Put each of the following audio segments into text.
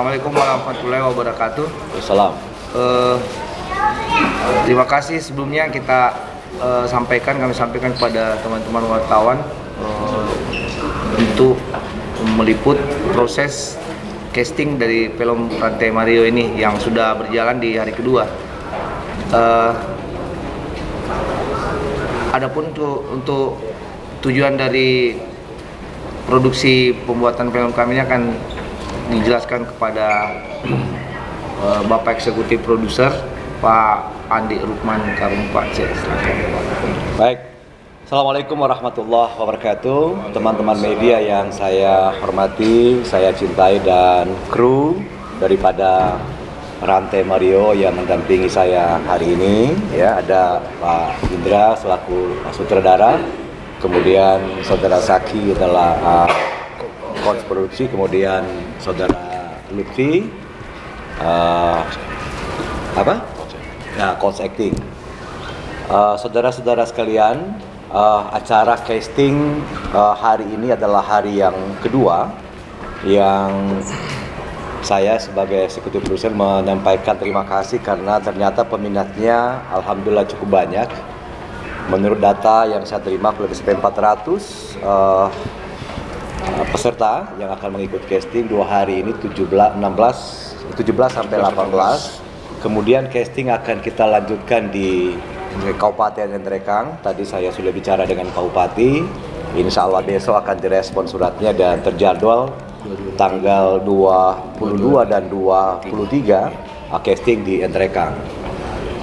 Assalamualaikum warahmatullahi wabarakatuh. Wassalam. Terima kasih sebelumnya kami sampaikan kepada teman-teman wartawan untuk meliput proses casting dari film Rantai Mario ini yang sudah berjalan di hari kedua. Adapun untuk tujuan dari produksi pembuatan film kami ini akan dijelaskan kepada Bapak Eksekutif Produser Pak Andi Rukman Karung Pak C. Baik, Assalamualaikum warahmatullahi wabarakatuh. Teman-teman media yang saya hormati, saya cintai, dan kru daripada Rantai Mario yang mendampingi saya hari ini, ya, ada Pak Indra selaku sutradara, kemudian Saudara Saki adalah coach produksi, kemudian Saudara Lutfi coach acting. Saudara-saudara sekalian, acara casting hari ini adalah hari yang kedua yang saya sebagai eksekutif produser menyampaikan terima kasih karena ternyata peminatnya alhamdulillah cukup banyak. Menurut data yang saya terima lebih sampai 400 peserta yang akan mengikuti casting 2 hari ini, 17 sampai 18. Kemudian casting akan kita lanjutkan di Kabupaten Ngendrekang. Tadi saya sudah bicara dengan Pak Bupati. Insya Allah besok akan direspon suratnya dan terjadwal tanggal 22 dan 23 casting di Ngendrekang.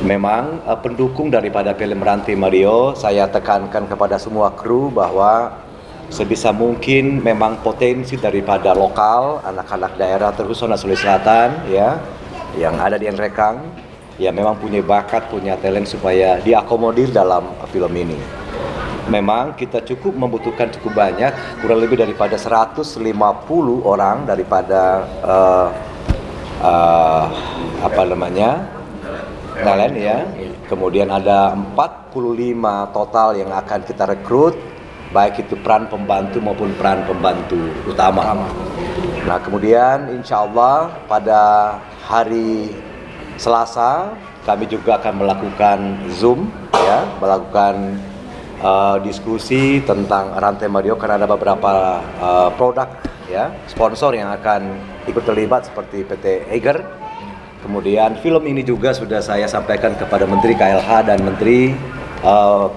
Memang pendukung daripada film Rantai Mario, saya tekankan kepada semua kru bahwa sebisa mungkin memang potensi daripada lokal, anak-anak daerah terkhususnya Sulawesi Selatan, ya, yang ada di Ngendrekang, ya memang punya bakat, punya talent supaya diakomodir dalam film ini. Memang kita membutuhkan cukup banyak, kurang lebih daripada 150 orang daripada talent, ya. Kemudian ada 45 total yang akan kita rekrut, baik itu peran pembantu maupun peran pembantu utama. Nah, kemudian insya Allah pada hari Selasa kami juga akan melakukan Zoom, ya, melakukan diskusi tentang Rantai Mario karena ada beberapa produk, ya, sponsor yang akan ikut terlibat seperti PT Eiger. Kemudian film ini juga sudah saya sampaikan kepada Menteri KLH dan Menteri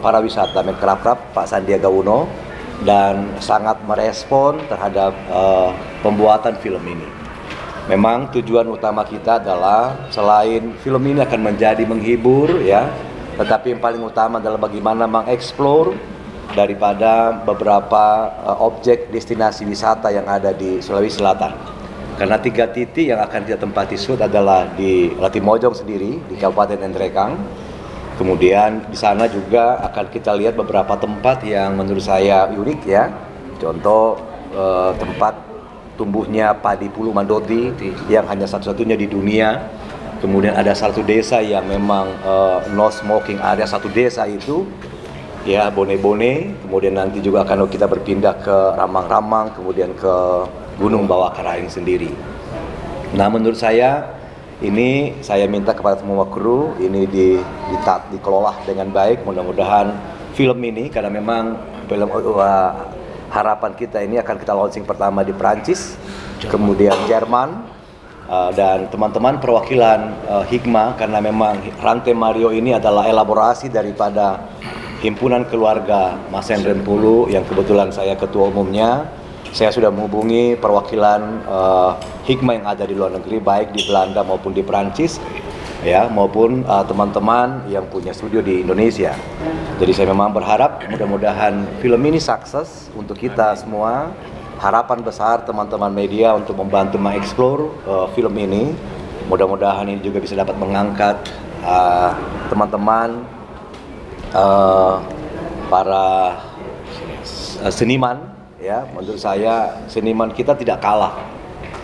Pariwisata Menkrafkraf Pak Sandiaga Uno, dan sangat merespon terhadap pembuatan film ini. Memang tujuan utama kita adalah selain film ini akan menjadi menghibur, ya, tetapi yang paling utama adalah bagaimana mengeksplor daripada beberapa objek destinasi wisata yang ada di Sulawesi Selatan. Karena 3 titik yang akan kita tempati shoot adalah di Latimojong sendiri, di Kabupaten Ngendrekang. Kemudian di sana juga akan kita lihat beberapa tempat yang menurut saya unik, ya. Contoh tempat tumbuhnya padi pulu Mandoti yang hanya satu-satunya di dunia. Kemudian ada satu desa yang memang no smoking area, satu desa itu, ya, Bone-Bone. Kemudian nanti juga akan kita berpindah ke Ramang-Ramang, kemudian ke Gunung Bawah Karaing sendiri. Nah, menurut saya ini saya minta kepada semua kru ini dikelola dengan baik. Mudah-mudahan film ini, karena memang film harapan kita ini akan kita launching pertama di Perancis, kemudian Jerman, dan teman-teman perwakilan Hikmah, karena memang Rantai Mario ini adalah elaborasi daripada himpunan keluarga Mas Hendren Pulu yang kebetulan saya ketua umumnya. Saya sudah menghubungi perwakilan Hikmah yang ada di luar negeri, baik di Belanda maupun di Perancis, ya, maupun teman-teman yang punya studio di Indonesia. Jadi saya memang berharap mudah-mudahan film ini sukses untuk kita semua. Harapan besar teman-teman media untuk membantu mengeksplor film ini. Mudah-mudahan ini juga bisa dapat mengangkat teman-teman para seniman, ya. Menurut saya seniman kita tidak kalah.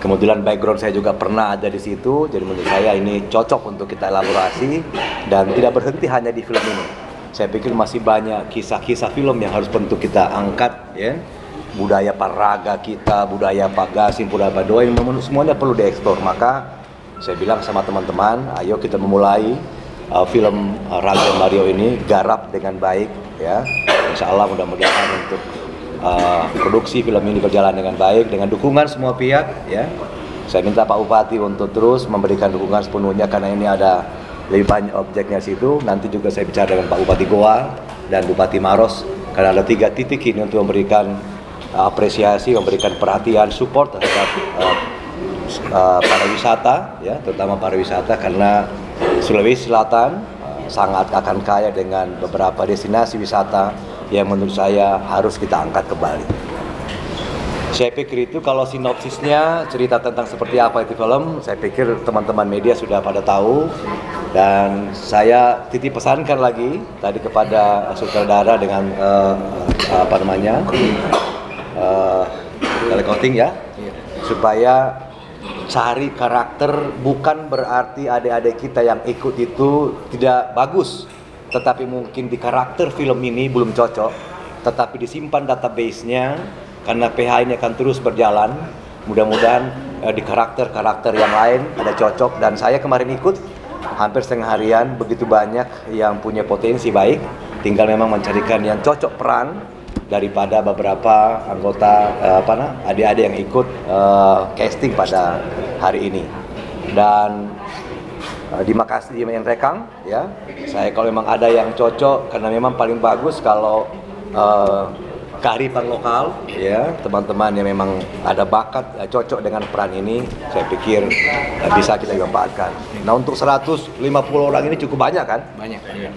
Kemudian background saya juga pernah ada di situ, jadi menurut saya ini cocok untuk kita elaborasi dan tidak berhenti hanya di film ini. Saya pikir masih banyak kisah-kisah film yang harus untuk kita angkat, ya. budaya Paraga kita, budaya Pak Gasim, budaya Pak Doi, semuanya perlu dieksplor. Maka saya bilang sama teman-teman, ayo kita memulai film Raga Mario ini garap dengan baik, ya. Insya Allah mudah-mudahan untuk produksi film ini berjalan dengan baik dengan dukungan semua pihak, ya. Saya minta Pak Bupati untuk terus memberikan dukungan sepenuhnya karena ini ada lebih banyak objeknya situ. Nanti juga saya bicara dengan Pak Bupati Goa dan Bupati Maros karena ada 3 titik ini untuk memberikan apresiasi, memberikan perhatian, support terhadap pariwisata, ya, terutama pariwisata karena Sulawesi Selatan sangat akan kaya dengan beberapa destinasi wisata yang menurut saya harus kita angkat kembali. Saya pikir itu kalau sinopsisnya cerita tentang seperti apa itu film, saya pikir teman-teman media sudah pada tahu dan saya titip pesankan lagi tadi kepada sutradara dengan telecoating ya, supaya cari karakter bukan berarti adik-adik kita yang ikut itu tidak bagus, tetapi mungkin di karakter film ini belum cocok, tetapi disimpan database-nya karena PH ini akan terus berjalan. Mudah-mudahan di karakter-karakter yang lain ada cocok dan saya kemarin ikut hampir setengah harian, begitu banyak yang punya potensi baik, tinggal memang mencarikan yang cocok peran daripada beberapa anggota adik-adik yang ikut casting pada hari ini. Dan di Makassar di main rekang ya, saya kalau memang ada yang cocok karena memang paling bagus kalau kearifan lokal ya, teman-teman yang memang ada bakat cocok dengan peran ini, saya pikir bisa kita manfaatkan. Nah, untuk 150 orang ini cukup banyak kan? Banyak. Iya.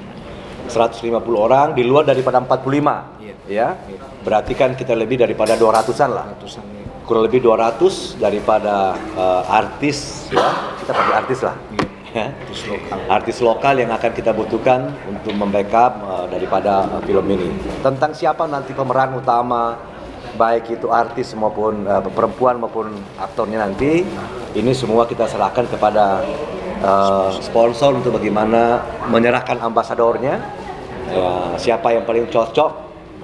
150 orang di luar daripada 45. Ya, berarti kan kita lebih daripada 200-an lah. Kurang lebih 200 daripada artis ya, kita pakai artis lah. Ya. Artis lokal yang akan kita butuhkan untuk membackup daripada film ini. Tentang siapa nanti pemeran utama, baik itu artis maupun perempuan maupun aktornya nanti, ini semua kita serahkan kepada sponsor untuk bagaimana menyerahkan ambasadornya, ya, siapa yang paling cocok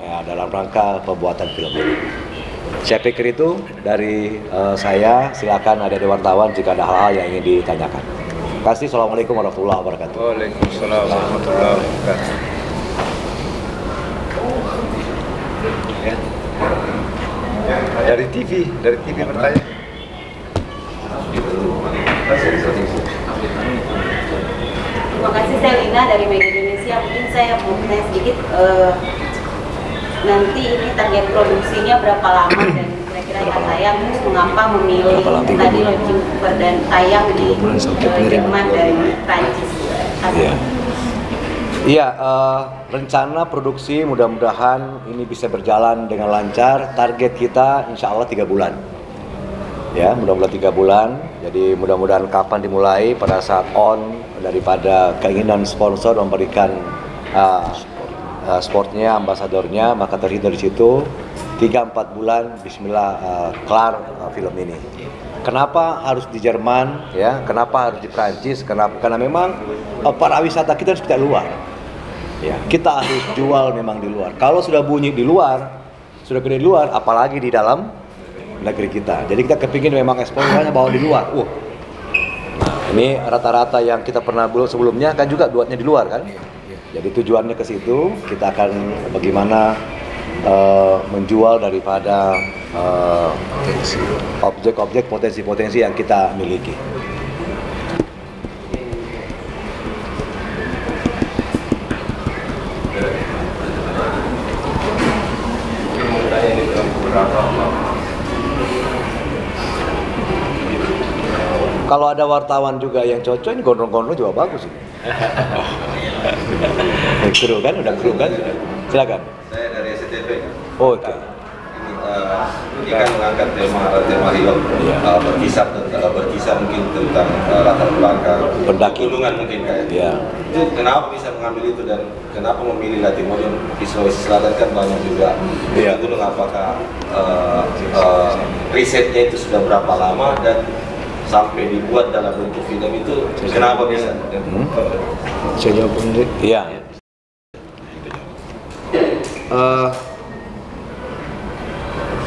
ya, dalam rangka pembuatan film ini. Saya pikir itu dari saya. Silakan ada wartawan jika ada hal-hal yang ingin ditanyakan. Terima kasih. Assalamualaikum warahmatullahi wabarakatuh. Waalaikumsalam warahmatullahi wabarakatuh. Ya. Dari TV bertanya. Terima kasih, saya Lina dari Media Indonesia. Mungkin saya mau tanya sedikit, nanti ini target produksinya berapa lama dan kira-kira akan tayang, terus mengapa memilih tadi launching dan tayang di Jerman dan Prancis? Iya, rencana produksi mudah-mudahan ini bisa berjalan dengan lancar. Target kita insya Allah 3 bulan. Ya, mudah-mudahan 3 bulan. Jadi mudah-mudahan kapan dimulai pada saat on daripada keinginan sponsor memberikan sportnya, ambasadornya, maka terdiri dari situ 3-4 bulan bismillah kelar film ini. Kenapa harus di Jerman ya? Kenapa harus di Prancis? Karena memang para wisata kita harus kita luar. Ya, kita harus jual memang di luar. Kalau sudah bunyi di luar, sudah gede di luar, apalagi di dalam negeri kita. Jadi kita kepingin memang eksplorasinya bawa di luar. Ini rata-rata yang kita pernah sebelumnya kan juga buatnya di luar kan. Jadi tujuannya ke situ, kita akan bagaimana menjual daripada objek-objek potensi-potensi yang kita miliki. Kalau ada wartawan juga yang cocok, ini gondrong-gondrong juga bagus ini. Kru kan, udah kru kan? Silakan. Saya dari SCTV. Oh, oke. Ini kan mengangkat tema Rio, berkisah mungkin tentang latar belakang pendaki, gunungan mungkin kayak. Iya. Itu kenapa bisa mengambil itu dan kenapa memilih Latimojong? Di Sulawesi Selatan kan banyak juga gunung. Apakah risetnya itu sudah berapa lama dan sampai dibuat dalam bentuk film itu kenapa bisa? Saya jawab sendiri. Iya.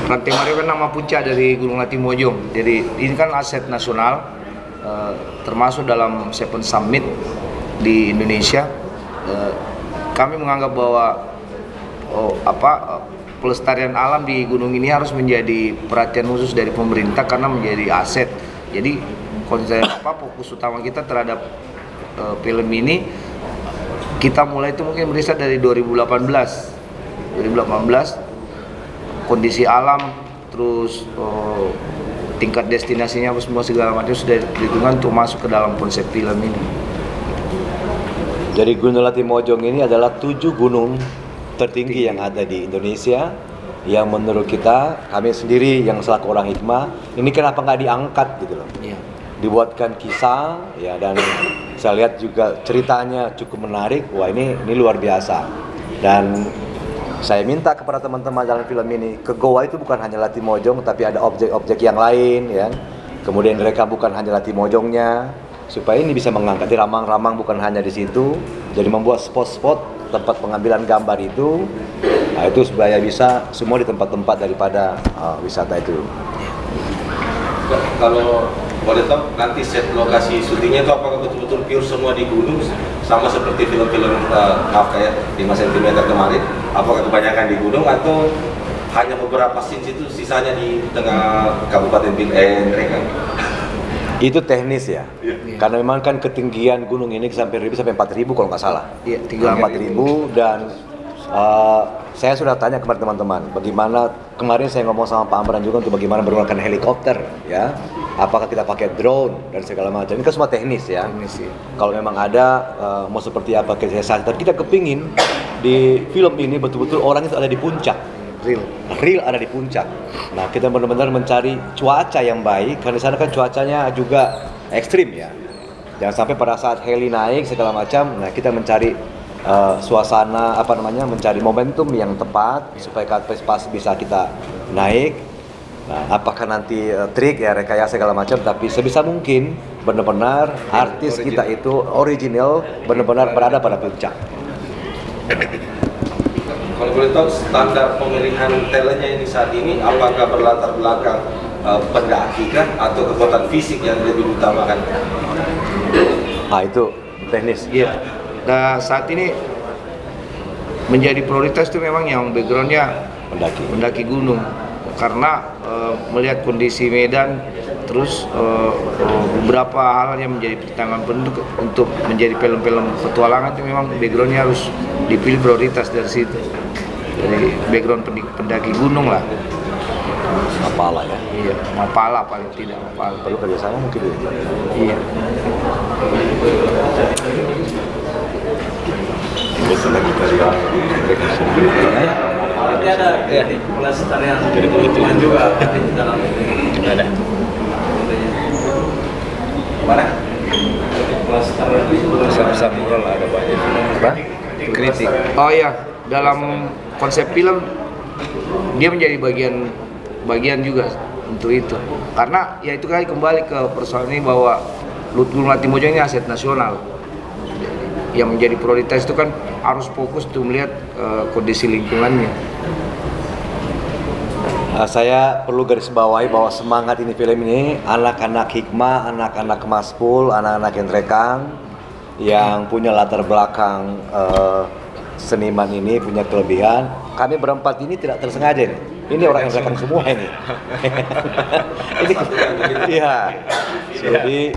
Rantai Mario kan nama puncak dari Gunung Latimojong. Jadi ini kan aset nasional, termasuk dalam Seven Summit di Indonesia. Kami menganggap bahwa pelestarian alam di gunung ini harus menjadi perhatian khusus dari pemerintah karena menjadi aset. Jadi konsep fokus utama kita terhadap film ini, kita mulai itu mungkin riset dari 2018, kondisi alam, terus tingkat destinasinya semua segala macam sudah dihitungan untuk masuk ke dalam konsep film ini. Jadi Gunung Latimojong ini adalah 7 gunung tertinggi yang ada di Indonesia, yang menurut kita, kami sendiri yang selaku orang hikmah, ini kenapa nggak diangkat gitu loh. Iya. Dibuatkan kisah, ya, dan saya lihat juga ceritanya cukup menarik. Wah, ini luar biasa. Dan saya minta kepada teman-teman dalam film ini, ke Goa itu bukan hanya Latimojong, tapi ada objek-objek yang lain, ya. Kemudian mereka bukan hanya Latimojongnya, supaya ini bisa mengangkat di Ramang-Ramang bukan hanya di situ. Jadi membuat spot-spot tempat pengambilan gambar itu, nah itu supaya bisa semua di tempat-tempat daripada wisata itu. Kalau boleh tahu nanti set lokasi syutingnya itu apakah betul-betul pure semua di gunung sama seperti film-film kayak 5 cm kemarin, apakah kebanyakan di gunung atau hanya beberapa scenes itu sisanya di tengah Kabupaten Nrekang? Itu teknis ya, karena memang kan ketinggian gunung ini sampai 4.000 kalau nggak salah. Iya, 4.000 dan saya sudah tanya kepada teman-teman, bagaimana kemarin saya ngomong sama Pak Amran juga untuk bagaimana menggunakan helikopter, ya, apakah kita pakai drone dan segala macam. Ini kan semua teknis ya. Kalau memang ada mau seperti apa saya tapi kita kepingin di film ini betul-betul orang itu ada di puncak. Real ada di puncak. Nah, kita benar-benar mencari cuaca yang baik karena di sana kan cuacanya juga ekstrim ya. Jangan sampai pada saat heli naik segala macam. Nah, kita mencari suasana mencari momentum yang tepat supaya pas bisa kita naik. Nah, apakah nanti trik ya rekayasa segala macam, tapi sebisa mungkin benar-benar artis kita itu original, benar-benar berada pada puncak. Kalau boleh tahu standar pemilihan talentnya ini saat ini apakah berlatar belakang pendaki kah atau kekuatan fisik yang lebih diutamakan? Itu teknis. Iya. Nah, saat ini menjadi prioritas itu memang yang backgroundnya mendaki gunung, karena melihat kondisi medan, terus beberapa hal yang menjadi pertimbangan penduduk untuk menjadi film-film petualangan itu memang backgroundnya harus dipilih prioritas dari situ. Jadi background pendaki gunung lah. Mapala ya? Iya, Mapala paling tidak Mapala. Perlu kerjasama mungkin ya? Iya. Bisa lagi dari mereka sendiri. Berarti ada pelestarian lingkungan juga di dalam ini. Ada. Mana? Pelestarian Besar-besar mural ada banyak. Apa? Kritik. Oh iya, dalam konsep film dia menjadi bagian juga untuk itu. Karena ya itu kembali ke persoalan ini bahwa Gunung Latimojong ini aset nasional. Yang menjadi prioritas itu kan harus fokus untuk melihat kondisi lingkungannya. Saya perlu garis bawahi bahwa semangat ini film ini anak-anak hikmah, anak-anak Kemaspul, anak-anak Nrekang yang punya latar belakang seniman ini punya kelebihan. Kami berempat ini tidak tersengaja nih. Ini orang Nrekang semua ini. Ini iya. Jadi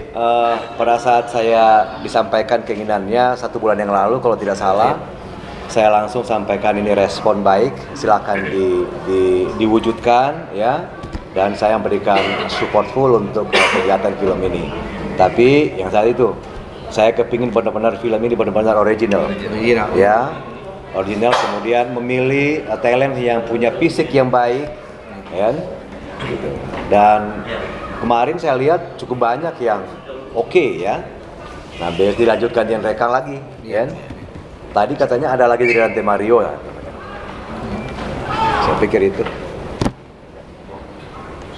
pada saat saya disampaikan keinginannya 1 bulan yang lalu kalau tidak salah, saya langsung sampaikan ini respon baik, silakan diwujudkan ya, dan saya memberikan support full untuk kegiatan film ini. Tapi yang saat itu saya kepingin benar-benar film ini benar-benar original. Ya, original, kemudian memilih talent yang punya fisik yang baik, ya, gitu. Dan kemarin saya lihat cukup banyak yang oke ya. Nah, biar dilanjutkan di Nrekang lagi, ya. Tadi katanya ada lagi di Rantai Mario ya. Saya pikir itu.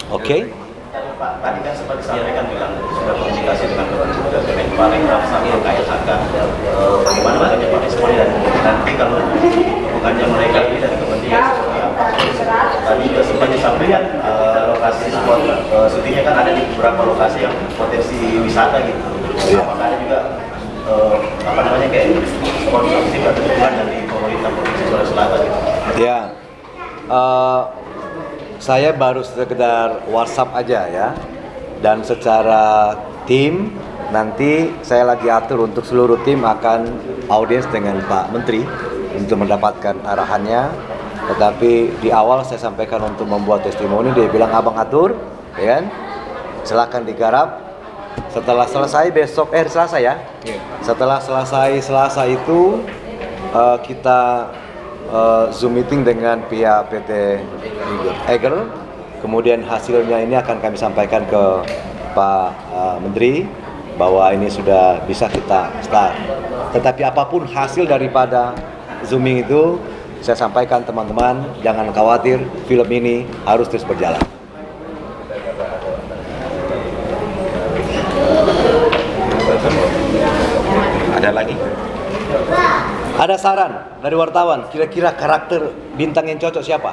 Oke. Pak, tadi kan sempat disampaikan bilang sudah komunikasi dengan Kemenparekraf sama KSHK. Bagaimana adanya Pak respon dan nanti kalau bukannya mereka ini dari kementerian tadi juga sempat disampaikan lokasi spot syutingnya kan ada di beberapa lokasi yang potensi wisata gitu. Apakah ada juga apa namanya kayak sponsor atau dukungan dari pemerintah Provinsi Sulawesi Selatan gitu? Ya, saya baru sekedar WhatsApp aja ya, dan secara tim nanti saya lagi atur untuk seluruh tim akan audiens dengan Pak Menteri untuk mendapatkan arahannya. Tetapi di awal saya sampaikan untuk membuat testimoni, dia bilang abang atur, ya kan? Silakan digarap. Setelah selesai besok, Selasa ya. Setelah selesai Selasa itu kita Zoom meeting dengan pihak PT Eger. Kemudian hasilnya ini akan kami sampaikan ke Pak Menteri bahwa ini sudah bisa kita start. Tetapi apapun hasil daripada Zooming itu, saya sampaikan teman-teman, jangan khawatir, film ini harus terus berjalan. Ada lagi? Ada saran dari wartawan, kira-kira karakter bintang yang cocok siapa?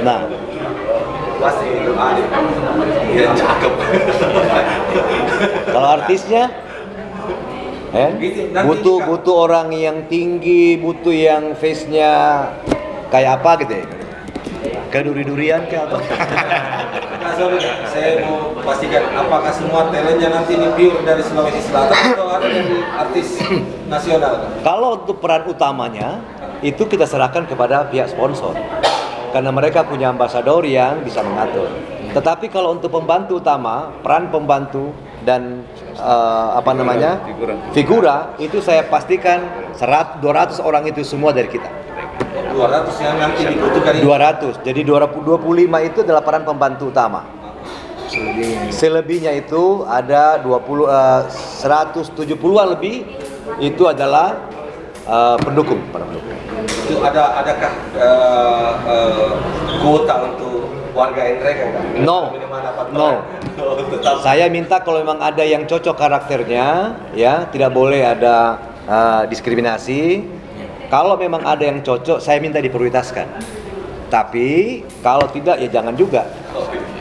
Nah, Pasti itu ada. Yang cakep. kalau artisnya, butuh orang yang tinggi, butuh yang face-nya kayak apa gitu ya? Kayak duri-durian kayak apa? Nah, sorry, saya mau pastikan apakah semua talentnya nanti ini pure dari Sulawesi Selatan atau ada dari artis nasional? Kalau untuk peran utamanya, itu kita serahkan kepada pihak sponsor. Karena mereka punya ambasador yang bisa mengatur. Tetapi kalau untuk pembantu utama, peran pembantu dan figura itu saya pastikan 200 orang itu semua dari kita. 200 yang nanti dibutuhkan ini. 200. Jadi 25 itu adalah peran pembantu utama. Selebihnya itu ada 170-an lebih itu adalah pendukung, para pendukung. Itu adakah kuota untuk warga NREG kan? No. Saya minta kalau memang ada yang cocok karakternya, ya tidak boleh ada diskriminasi. Kalau memang ada yang cocok, saya minta diprioritaskan. Tapi kalau tidak, ya jangan juga,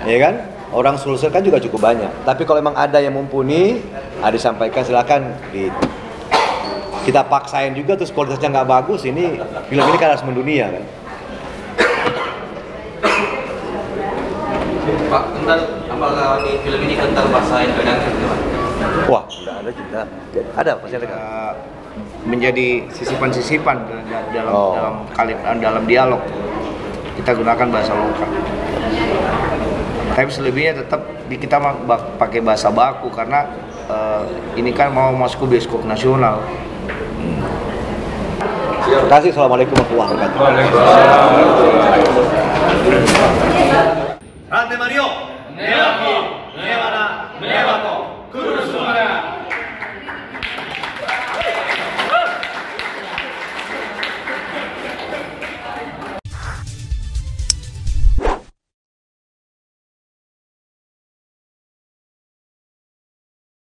ya kan? Orang Sulsel kan juga cukup banyak. Tapi kalau memang ada yang mumpuni, disampaikan silakan kita paksain juga, terus kualitasnya nggak bagus, ini film ini kan harus mendunia kan. Pak, tentang apakah ini film ini kental bahasa Indonesia? Wah, udah ada juga. Ada pasti ada. Menjadi sisipan-sisipan dalam dialog kita gunakan bahasa lokal. Tapi selebihnya tetap kita pakai bahasa baku karena ini kan mau masuk ke bioskop nasional. Terima kasih. Assalamualaikum warahmatullahi wabarakatuh. Rante Mario.